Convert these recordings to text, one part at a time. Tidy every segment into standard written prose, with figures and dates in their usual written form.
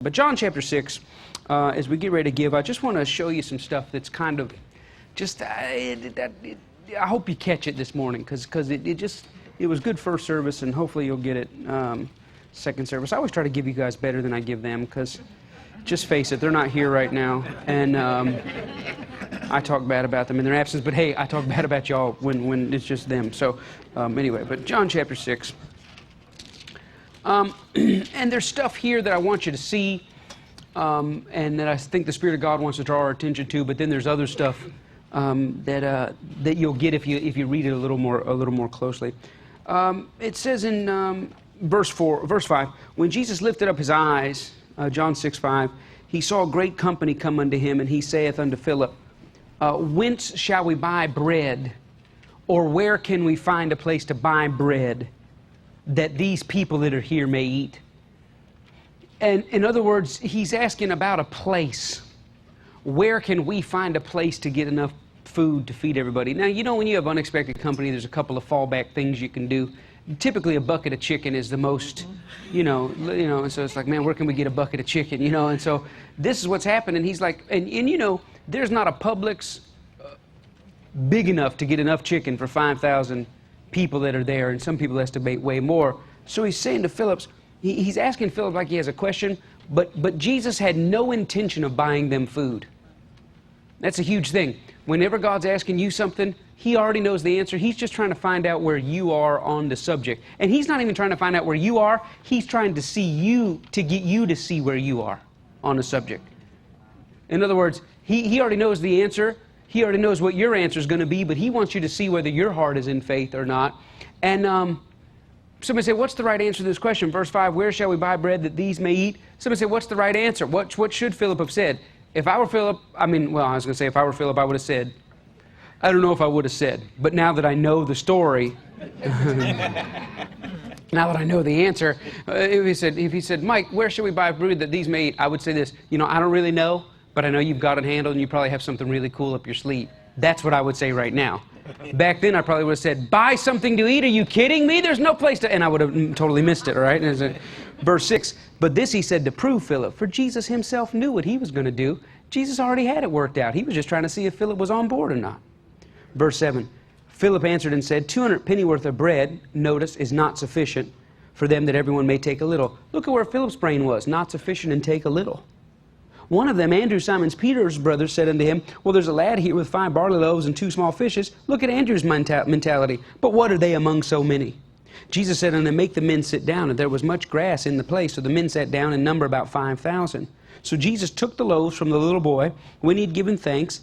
But John chapter 6, as we get ready to give, I just want to show you some stuff that's kind of just, I hope you catch it this morning, because it was good first service, and hopefully you'll get it second service. I always try to give you guys better than I give them, because just face it, they're not here right now, and I talk bad about them in their absence, but hey, I talk bad about y'all when it's just them. So anyway, but John chapter 6. And there's stuff here that I want you to see, and that I think the Spirit of God wants to draw our attention to. But then there's other stuff that you'll get if you read it a little more closely. It says in verse 5, when Jesus lifted up his eyes, John 6:5, he saw a great company come unto him, and he saith unto Philip, whence shall we buy bread, or where can we find a place to buy bread, that these people that are here may eat? And in other words, he's asking about a place. Where can we find a place to get enough food to feed everybody? Now, you know, when you have unexpected company, there's a couple of fallback things you can do. Typically, a bucket of chicken is the most, you know, and so it's like, man, where can we get a bucket of chicken, you know? And so this is what's happening. He's like, and you know, there's not a Publix big enough to get enough chicken for 5,000 people that are there, and some people estimate way more. So he's saying to Philip, he's asking Philip like he has a question, but Jesus had no intention of buying them food. That's a huge thing. Whenever God's asking you something, he already knows the answer. He's just trying to find out where you are on the subject. And he's not even trying to find out where you are. He's trying to see you, to get you to see where you are on the subject. In other words, he already knows the answer. He already knows what your answer is going to be, but he wants you to see whether your heart is in faith or not. And somebody say, what's the right answer to this question? Verse 5, where shall we buy bread that these may eat? Somebody say, what's the right answer? What should Philip have said? If I were Philip, I was going to say if I were Philip, I would have said, I don't know if I would have said, but now that I know the story, now that I know the answer, if he said, Mike, where should we buy bread that these may eat? I would say this, I don't really know, but I know you've got it handled and you probably have something really cool up your sleeve. That's what I would say right now. Back then, I probably would have said, buy something to eat. Are you kidding me? There's no place to... And I would have totally missed it, all right? Verse 6, but this he said to prove Philip, for Jesus himself knew what he was going to do. Jesus already had it worked out. He was just trying to see if Philip was on board or not. Verse 7, Philip answered and said, 200 pennyworth of bread, notice, is not sufficient for them that everyone may take a little. Look at where Philip's brain was, not sufficient and take a little. One of them, Andrew, Simon Peter's brother, said unto him, well, there's a lad here with 5 barley loaves and 2 small fishes. Look at Andrew's mentality. But what are they among so many? Jesus said unto them, make the men sit down. And there was much grass in the place, so the men sat down in number about 5,000. So Jesus took the loaves from the little boy. When he'd given thanks,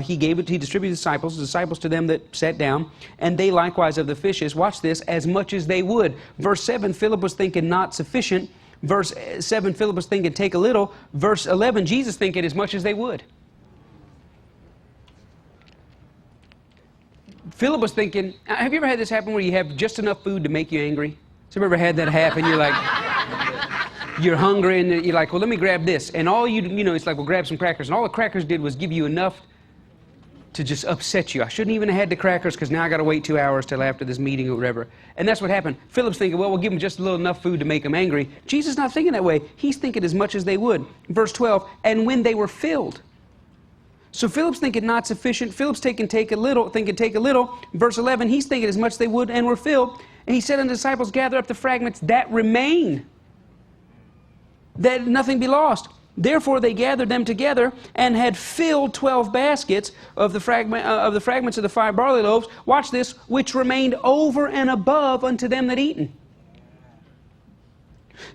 he distributed the disciples to them that sat down, and they likewise of the fishes, watch this, as much as they would. Verse 7, Philip was thinking not sufficient. Verse 7, Philip was thinking take a little. Verse 11, Jesus thinking as much as they would. Philip was thinking, have you ever had this happen where you have just enough food to make you angry? Has you ever had that happen? You're like, you're hungry and you're like, well, let me grab this. And all it's like, well, grab some crackers. And all the crackers did was give you enough to just upset you. I shouldn't even have had the crackers because now I got to wait 2 hours till after this meeting or whatever. And that's what happened. Philip's thinking, well, we'll give them just a little enough food to make them angry. Jesus not thinking that way. He's thinking as much as they would. Verse 12, and when they were filled. So Philip's thinking not sufficient. Philip's thinking take a little. Verse 11, he's thinking as much as they would and were filled. And he said unto the disciples, gather up the fragments that remain, that nothing be lost. Therefore they gathered them together and had filled 12 baskets of the fragments of the 5 barley loaves. Watch this, which remained over and above unto them that eaten.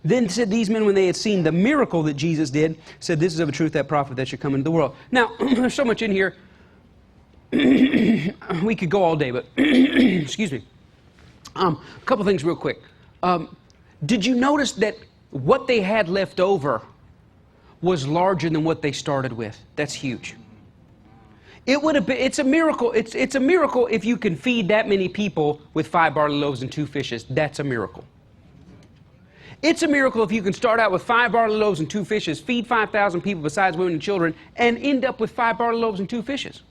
Then said these men, when they had seen the miracle that Jesus did, said, this is of a truth that prophet that should come into the world. Now, there's so much in here. We could go all day, but excuse me. A couple things real quick. Did you notice that what they had left over was larger than what they started with? That's huge. It would have been, it's a miracle. It's a miracle if you can feed that many people with 5 barley loaves and 2 fishes. That's a miracle. It's a miracle if you can start out with 5 barley loaves and 2 fishes, feed 5,000 people besides women and children, and end up with 5 barley loaves and 2 fishes.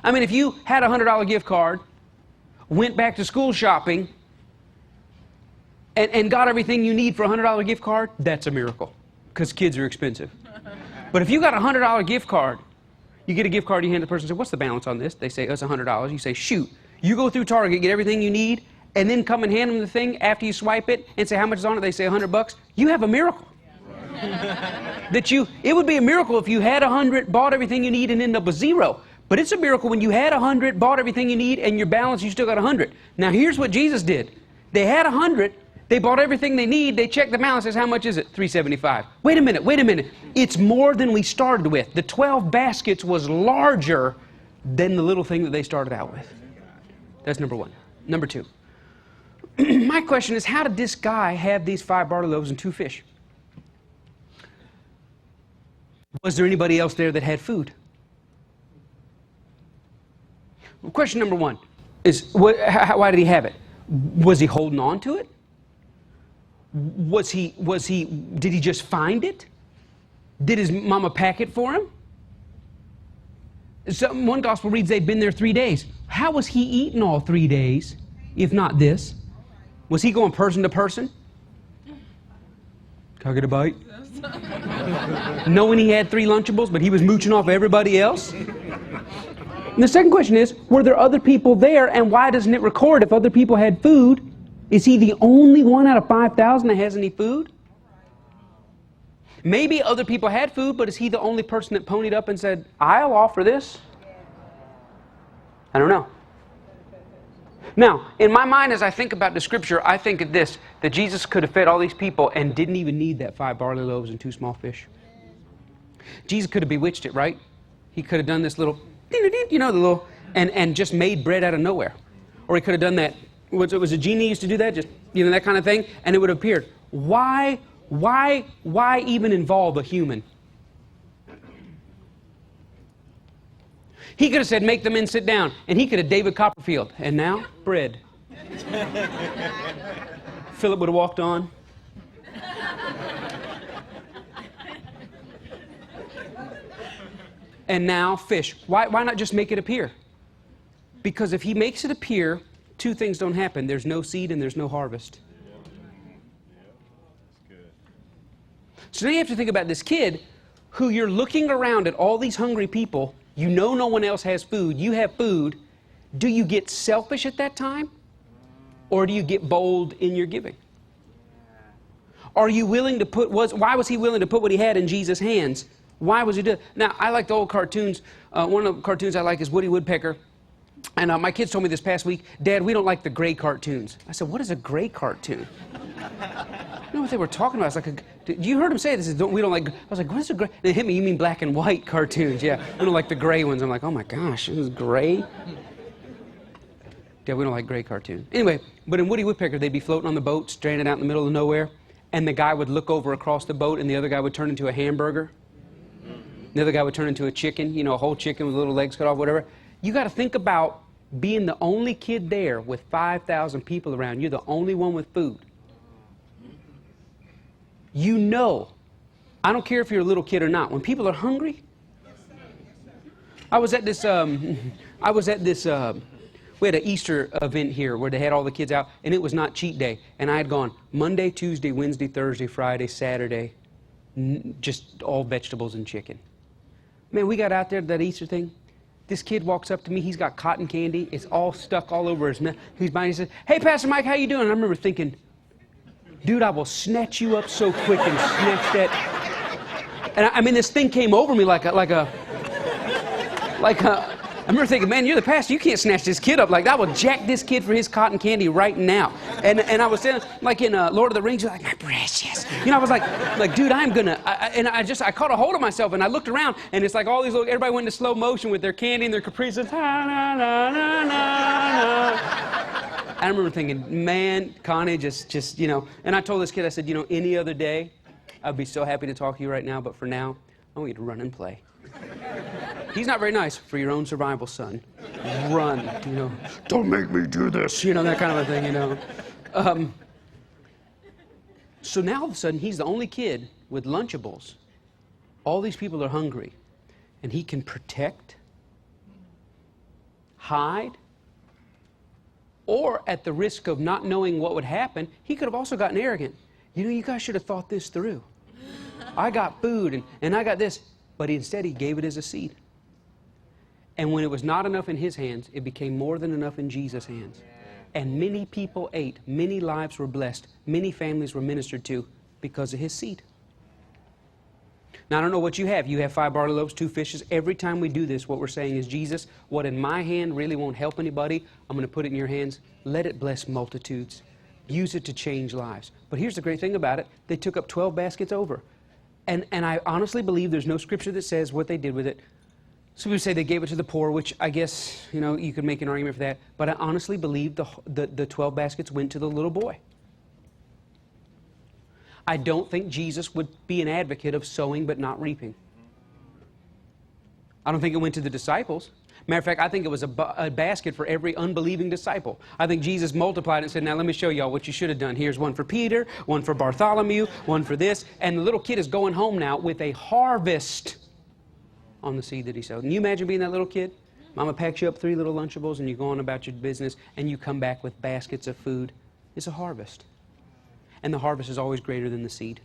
I mean, if you had a $100 gift card, went back to school shopping, and got everything you need for a $100 gift card, that's a miracle, because kids are expensive. But if you got a $100 gift card, you get a gift card, you hand the person and say, what's the balance on this? They say, oh, it's $100. You say, shoot. You go through Target, get everything you need, and then come and hand them the thing after you swipe it and say, how much is on it? They say $100. You have a miracle. It would be a miracle if you had 100, bought everything you need, and ended up with zero. But it's a miracle when you had 100, bought everything you need, and your balance, you still got 100. Now here's what Jesus did. They had 100, they bought everything they need, they checked the balance, says, how much is it? $375. Wait a minute. It's more than we started with. The 12 baskets was larger than the little thing that they started out with. That's number one. Number two. My question is, how did this guy have these 5 barley loaves and 2 fish? Was there anybody else there that had food? Question number one is, why did he have it? Was he holding on to it? Did he just find it? Did his mama pack it for him? One gospel reads they'd been there 3 days. How was he eating all 3 days, if not this? Was he going person to person? Can I get a bite? Knowing he had 3 Lunchables, but he was mooching off everybody else? And the second question is, were there other people there, and why doesn't it record if other people had food? Is he the only one out of 5,000 that has any food? Maybe other people had food, but is he the only person that ponied up and said, I'll offer this? I don't know. Now, in my mind, as I think about the scripture, I think of this, that Jesus could have fed all these people and didn't even need that 5 barley loaves and 2 small fish. Jesus could have bewitched it, right? He could have done this little, and just made bread out of nowhere. Or he could have done that, was a genie used to do that? Just, that kind of thing, and it would have appeared. Why even involve a human? He could have said, make the men sit down. And he could have David Copperfield. And now, bread. Philip would have walked on. And now, fish. Why not just make it appear? Because if he makes it appear, 2 things don't happen. There's no seed and there's no harvest. So now you have to think about this kid who you're looking around at all these hungry people. You know no one else has food. You have food. Do you get selfish at that time? Or do you get bold in your giving? Are you willing to why was he willing to put what he had in Jesus' hands? Why was he doing it? Now, I like the old cartoons. One of the cartoons I like is Woody Woodpecker. And my kids told me this past week, Dad, we don't like the gray cartoons. I said, what is a gray cartoon? You know what they were talking about? It's like you heard him say this. We don't like. I was like, what is a gray? And it hit me. You mean black and white cartoons? Yeah, we don't like the gray ones. I'm like, oh my gosh, this is gray. Yeah, we don't like gray cartoons. Anyway, but in Woody Woodpecker, they'd be floating on the boat, stranded out in the middle of nowhere, and the guy would look over across the boat, and the other guy would turn into a hamburger. The other guy would turn into a chicken. A whole chicken with little legs cut off, whatever. You got to think about being the only kid there with 5,000 people around. You're the only one with food. I don't care if you're a little kid or not, when people are hungry. I was at this, we had an Easter event here where they had all the kids out, and it was not cheat day. And I had gone Monday, Tuesday, Wednesday, Thursday, Friday, Saturday, just all vegetables and chicken. Man, we got out there to that Easter thing. This kid walks up to me. He's got cotton candy. It's all stuck all over his mouth. He's by. He says, "Hey, Pastor Mike, how you doing?" And I remember thinking, dude, I will snatch you up so quick and snatch that. And I mean, this thing came over me like a. I remember thinking, man, you're the pastor. You can't snatch this kid up like that. I will jack this kid for his cotton candy right now. And I was saying, like in Lord of the Rings, you're like, my precious. I was like, dude, I'm gonna. I caught a hold of myself, and I looked around, and it's like all these little. Everybody went into slow motion with their candy and their Capri Suns. And I remember thinking, man, Connie, just. And I told this kid, I said, any other day, I'd be so happy to talk to you right now, but for now, I want you to run and play. He's not very nice for your own survival, son. Run, Don't make me do this, that kind of a thing, So now all of a sudden, he's the only kid with Lunchables. All these people are hungry. And he can protect, hide, Or at the risk of not knowing what would happen, he could have also gotten arrogant. You know, you guys should have thought this through. I got food and I got this. But instead he gave it as a seed. And when it was not enough in his hands, it became more than enough in Jesus' hands. And many people ate, many lives were blessed, many families were ministered to because of his seed. Now, I don't know what you have. You have 5 barley loaves, 2 fishes. Every time we do this, what we're saying is, Jesus, what in my hand really won't help anybody, I'm going to put it in your hands. Let it bless multitudes. Use it to change lives. But here's the great thing about it. They took up 12 baskets over. And I honestly believe there's no scripture that says what they did with it. Some people say they gave it to the poor, which I guess, you know, you could make an argument for that. But I honestly believe the 12 baskets went to the little boy. I don't think Jesus would be an advocate of sowing but not reaping. I don't think it went to the disciples. Matter of fact, I think it was a basket for every unbelieving disciple. I think Jesus multiplied it and said, now let me show y'all what you should have done. Here's one for Peter, one for Bartholomew, one for this. And the little kid is going home now with a harvest on the seed that he sowed. Can you imagine being that little kid? Mama packs you up 3 little Lunchables and you go on about your business and you come back with baskets of food. It's a harvest. And the harvest is always greater than the seed.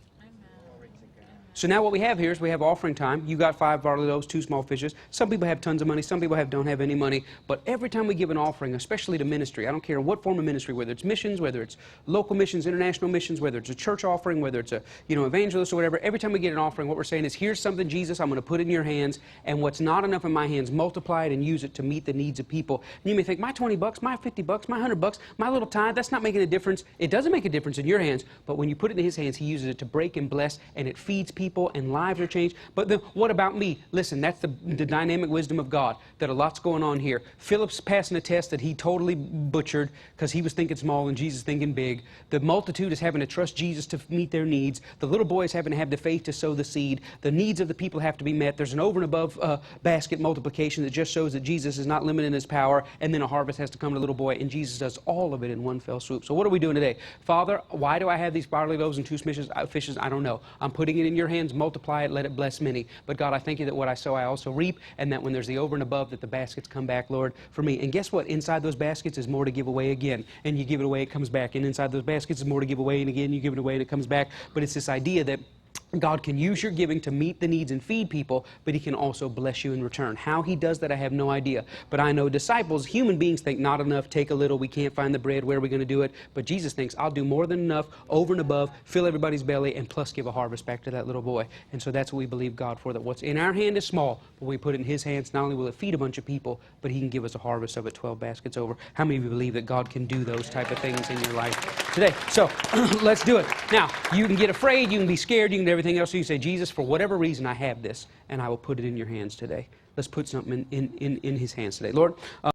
So now what we have here is we have offering time. You got 5 barley loaves, 2 small fishes. Some people have tons of money. Some people don't have any money. But every time we give an offering, especially to ministry, I don't care what form of ministry, whether it's missions, whether it's local missions, international missions, whether it's a church offering, whether it's a evangelist or whatever, every time we get an offering, what we're saying is, here's something, Jesus, I'm going to put in your hands, and what's not enough in my hands, multiply it and use it to meet the needs of people. And you may think, my $20, my $50, my $100, my little tithe, that's not making a difference. It doesn't make a difference in your hands, but when you put it in his hands, he uses it to break and bless, and it feeds people, and lives are changed. But then what about me? Listen, that's the dynamic wisdom of God, that a lot's going on here. Philip's passing a test that he totally butchered because he was thinking small and Jesus thinking big. The multitude is having to trust Jesus to meet their needs. The little boy is having to have the faith to sow the seed. The needs of the people have to be met. There's an over and above basket multiplication that just shows that Jesus is not limited in his power, and then a harvest has to come to the little boy, and Jesus does all of it in one fell swoop. So what are we doing today? Father, why do I have these barley loaves and 2 fishes? I don't know. I'm putting it in your hands. Multiply it. Let it bless many. But God, I thank you that what I sow, I also reap, and that when there's the over and above, that the baskets come back, Lord, for me. And guess what? Inside those baskets is more to give away again. And you give it away, it comes back. And inside those baskets is more to give away, and again, you give it away, and it comes back. But it's this idea that God can use your giving to meet the needs and feed people, but he can also bless you in return. How he does that, I have no idea. But I know disciples, human beings, think not enough, take a little, we can't find the bread, where are we going to do it? But Jesus thinks, I'll do more than enough, over and above, fill everybody's belly, and plus give a harvest back to that little boy. And so that's what we believe God for, that what's in our hand is small, but we put it in his hands, not only will it feed a bunch of people, but he can give us a harvest of it, 12 baskets over. How many of you believe that God can do those type of things in your life today? So let's do it. Now, you can get afraid, you can be scared, you can do everything else. So you say, Jesus, for whatever reason I have this, and I will put it in your hands today. Let's put something in his hands today. Lord,